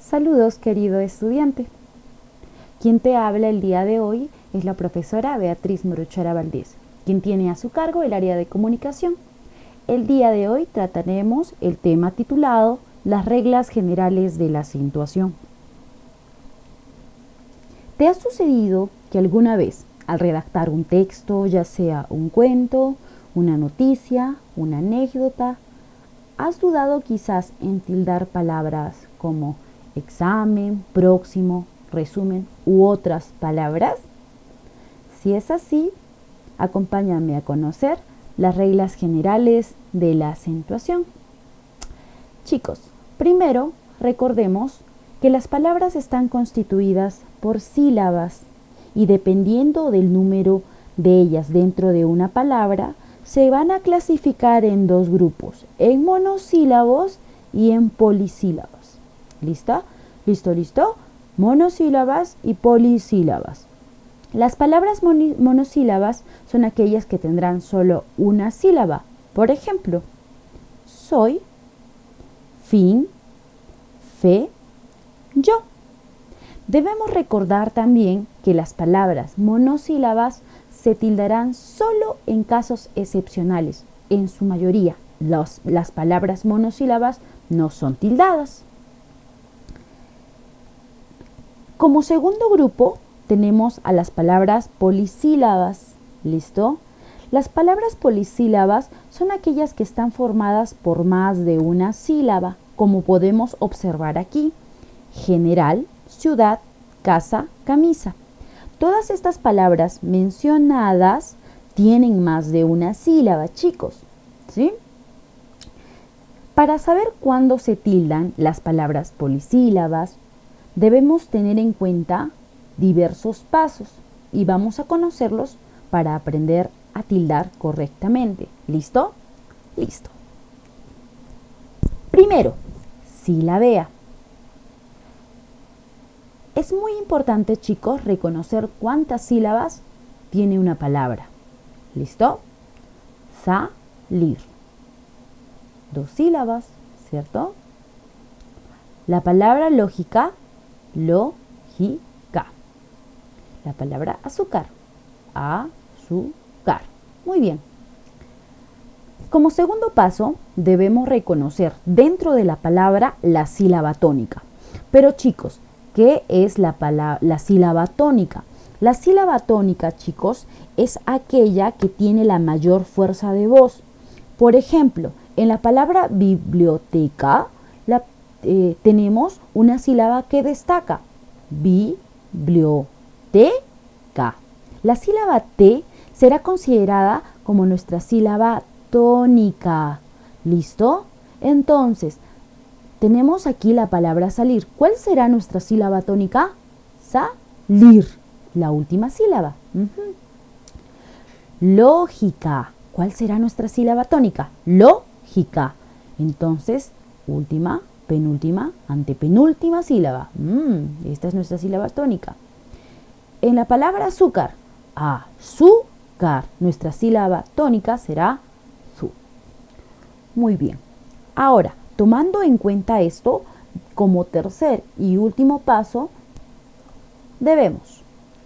Saludos, querido estudiante. Quien te habla el día de hoy es la profesora Beatriz Morochara Valdés, quien tiene a su cargo el área de comunicación. El día de hoy trataremos el tema titulado Las reglas generales de la acentuación. ¿Te ha sucedido que alguna vez, al redactar un texto, ya sea un cuento, una noticia, una anécdota, has dudado quizás en tildar palabras como examen, próximo, resumen u otras palabras? Si es así, acompáñame a conocer las reglas generales de la acentuación. Chicos, primero recordemos que las palabras están constituidas por sílabas y dependiendo del número de ellas dentro de una palabra, se van a clasificar en dos grupos, en monosílabos y en polisílabos. ¿Listo? ¿Listo? Monosílabas y polisílabas. Las palabras monosílabas son aquellas que tendrán solo una sílaba. Por ejemplo, soy, fin, fe, yo. Debemos recordar también que las palabras monosílabas se tildarán solo en casos excepcionales. En su mayoría, las palabras monosílabas no son tildadas. Como segundo grupo tenemos a las palabras polisílabas. ¿Listo? Las palabras polisílabas son aquellas que están formadas por más de una sílaba, como podemos observar aquí. General, ciudad, casa, camisa. Todas estas palabras mencionadas tienen más de una sílaba, chicos. ¿Sí? Para saber cuándo se tildan las palabras polisílabas, debemos tener en cuenta diversos pasos y vamos a conocerlos para aprender a tildar correctamente. ¿Listo? Listo. Primero, silabea. Es muy importante, chicos, reconocer cuántas sílabas tiene una palabra. ¿Listo? Salir. 2 sílabas, ¿cierto? La palabra lógica, lógica. La palabra azúcar, azúcar. Muy bien. Como segundo paso, debemos reconocer dentro de la palabra la sílaba tónica. Pero chicos, ¿qué es la sílaba tónica? La sílaba tónica, chicos, es aquella que tiene la mayor fuerza de voz. Por ejemplo, en la palabra biblioteca tenemos una sílaba que destaca. Biblioteca. La sílaba T será considerada como nuestra sílaba tónica. ¿Listo? Entonces, tenemos aquí la palabra salir. ¿Cuál será nuestra sílaba tónica? Salir. La última sílaba. Lógica. ¿Cuál será nuestra sílaba tónica? Lógica. Entonces, última, penúltima, antepenúltima sílaba. Esta es nuestra sílaba tónica. En la palabra azúcar, azúcar. Nuestra sílaba tónica será su. Muy bien. Ahora, tomando en cuenta esto, como tercer y último paso, debemos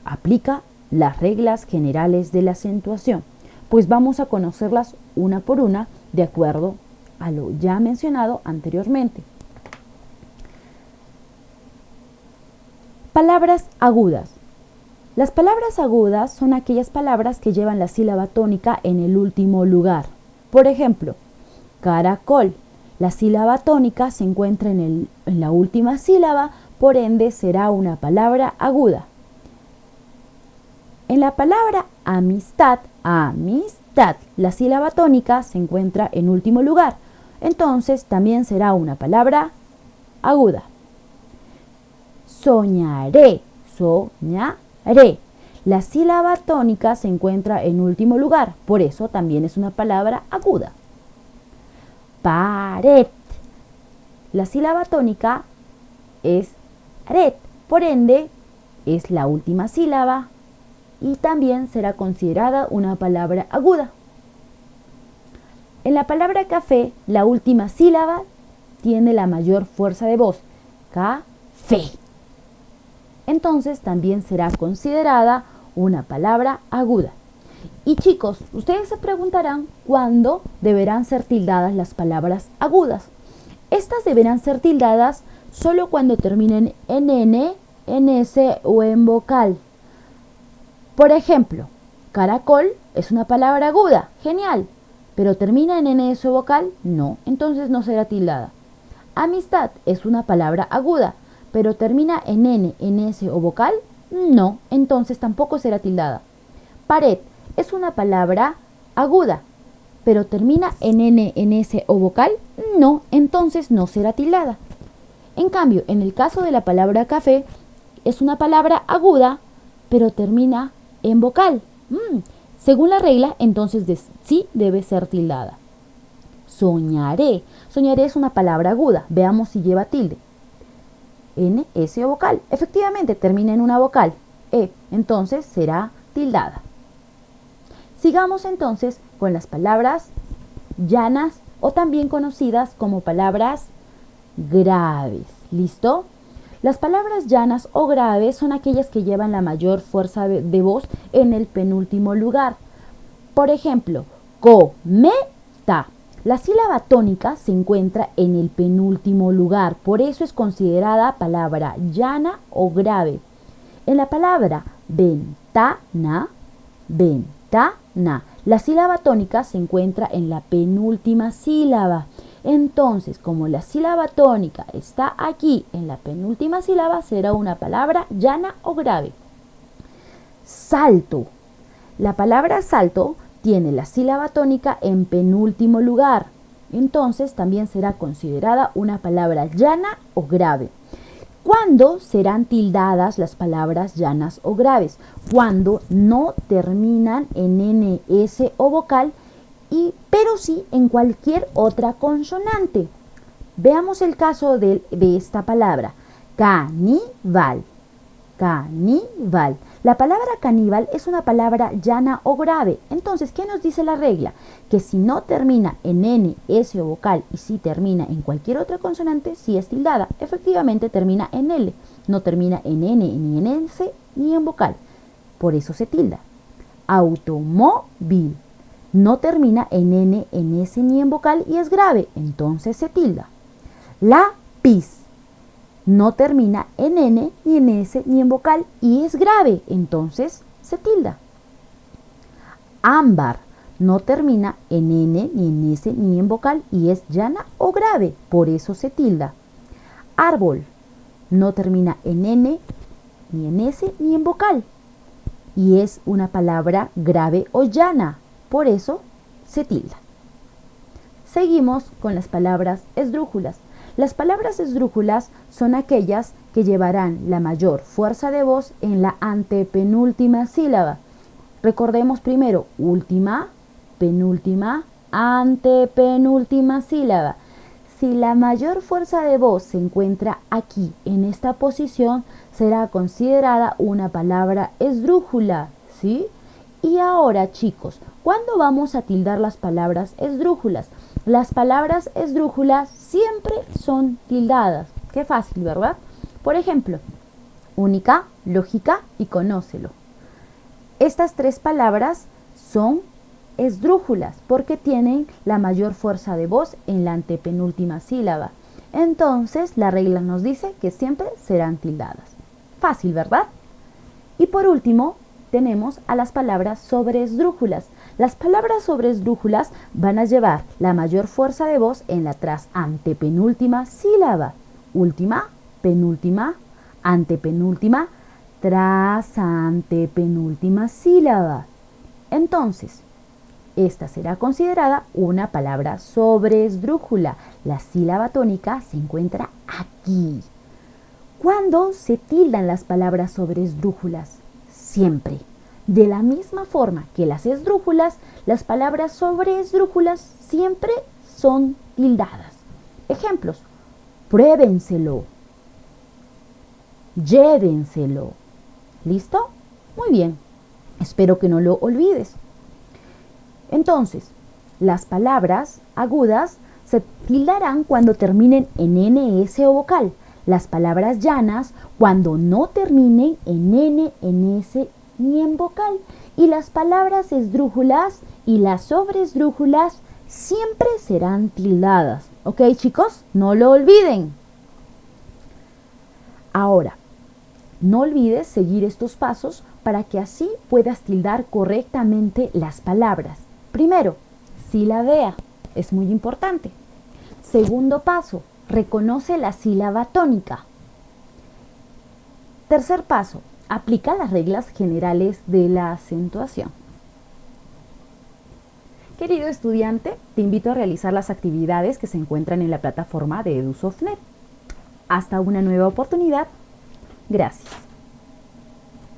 aplicar las reglas generales de la acentuación, pues vamos a conocerlas una por una de acuerdo a lo ya mencionado anteriormente. Palabras agudas. Las palabras agudas son aquellas palabras que llevan la sílaba tónica en el último lugar. Por ejemplo, caracol. La sílaba tónica se encuentra en la última sílaba, por ende será una palabra aguda. En la palabra amistad, la sílaba tónica se encuentra en último lugar, entonces también será una palabra aguda. Soñaré, la sílaba tónica se encuentra en último lugar, por eso también es una palabra aguda. Pared. La sílaba tónica es red, por ende es la última sílaba y también será considerada una palabra aguda. En la palabra café, la última sílaba tiene la mayor fuerza de voz. café. Entonces también será considerada una palabra aguda. Y chicos, ustedes se preguntarán cuándo deberán ser tildadas las palabras agudas. Estas deberán ser tildadas solo cuando terminen en N, en S o en vocal. Por ejemplo, caracol es una palabra aguda, genial, pero termina en N, S o vocal, no, entonces no será tildada. Amistad es una palabra aguda, pero termina en N, en S o vocal, no, entonces tampoco será tildada. Pared es una palabra aguda, pero termina en N, en S o vocal, no, entonces no será tildada. En cambio, en el caso de la palabra café, es una palabra aguda, pero termina en vocal. Según la regla, entonces sí debe ser tildada. Soñaré. Soñaré es una palabra aguda. Veamos si lleva tilde. N, S o vocal. Efectivamente, termina en una vocal. Entonces será tildada. Sigamos entonces con las palabras llanas o también conocidas como palabras graves. ¿Listo? Las palabras llanas o graves son aquellas que llevan la mayor fuerza de voz en el penúltimo lugar. Por ejemplo, cometa. La sílaba tónica se encuentra en el penúltimo lugar, por eso es considerada palabra llana o grave. En la palabra ventana, la sílaba tónica se encuentra en la penúltima sílaba. Entonces, como la sílaba tónica está aquí en la penúltima sílaba, será una palabra llana o grave. Salto. La palabra salto tiene la sílaba tónica en penúltimo lugar. Entonces, también será considerada una palabra llana o grave. ¿Cuándo serán tildadas las palabras llanas o graves? Cuando no terminan en N, S o vocal, pero sí en cualquier otra consonante. Veamos el caso de esta palabra. Caníbal. Caníbal. La palabra caníbal es una palabra llana o grave. Entonces, ¿qué nos dice la regla? Que si no termina en N, S o vocal y si termina en cualquier otra consonante, sí es tildada. Efectivamente termina en L. No termina en N, ni en S, ni en vocal. Por eso se tilda. Automóvil. No termina en N, en S ni en vocal y es grave, entonces se tilda. Lápiz. No termina en N, ni en S ni en vocal y es grave, entonces se tilda. Ámbar. No termina en N, ni en S ni en vocal y es llana o grave, por eso se tilda. Árbol. No termina en N, ni en S ni en vocal y es una palabra grave o llana. Por eso se tilda. Seguimos con las palabras esdrújulas. Las palabras esdrújulas son aquellas que llevarán la mayor fuerza de voz en la antepenúltima sílaba. Recordemos primero última, penúltima, antepenúltima sílaba. Si la mayor fuerza de voz se encuentra aquí, en esta posición, será considerada una palabra esdrújula, ¿sí? Y ahora, chicos, ¿cuándo vamos a tildar las palabras esdrújulas? Las palabras esdrújulas siempre son tildadas. Qué fácil, ¿verdad? Por ejemplo, única, lógica y conócelo. Estas tres palabras son esdrújulas porque tienen la mayor fuerza de voz en la antepenúltima sílaba. Entonces, la regla nos dice que siempre serán tildadas. Fácil, ¿verdad? Y por último, tenemos a las palabras sobreesdrújulas. Las palabras sobreesdrújulas van a llevar la mayor fuerza de voz en la tras antepenúltima sílaba. Última, penúltima, antepenúltima, tras antepenúltima sílaba. Entonces, esta será considerada una palabra sobreesdrújula. La sílaba tónica se encuentra aquí. ¿Cuándo se tildan las palabras sobreesdrújulas? Siempre. De la misma forma que las esdrújulas, las palabras sobreesdrújulas siempre son tildadas. Ejemplos: pruébenselo, llévenselo. ¿Listo? Muy bien. Espero que no lo olvides. Entonces, las palabras agudas se tildarán cuando terminen en N, S o vocal. las palabras llanas cuando no terminen en N, en S ni en vocal. Y las palabras esdrújulas y las sobresdrújulas siempre serán tildadas. ¿Ok, chicos? No lo olviden. Ahora, no olvides seguir estos pasos para que así puedas tildar correctamente las palabras. Primero, silabea, es muy importante. Segundo paso, reconoce la sílaba tónica. Tercer paso, aplica las reglas generales de la acentuación. Querido estudiante, te invito a realizar las actividades que se encuentran en la plataforma de EduSoftNet. Hasta una nueva oportunidad. Gracias.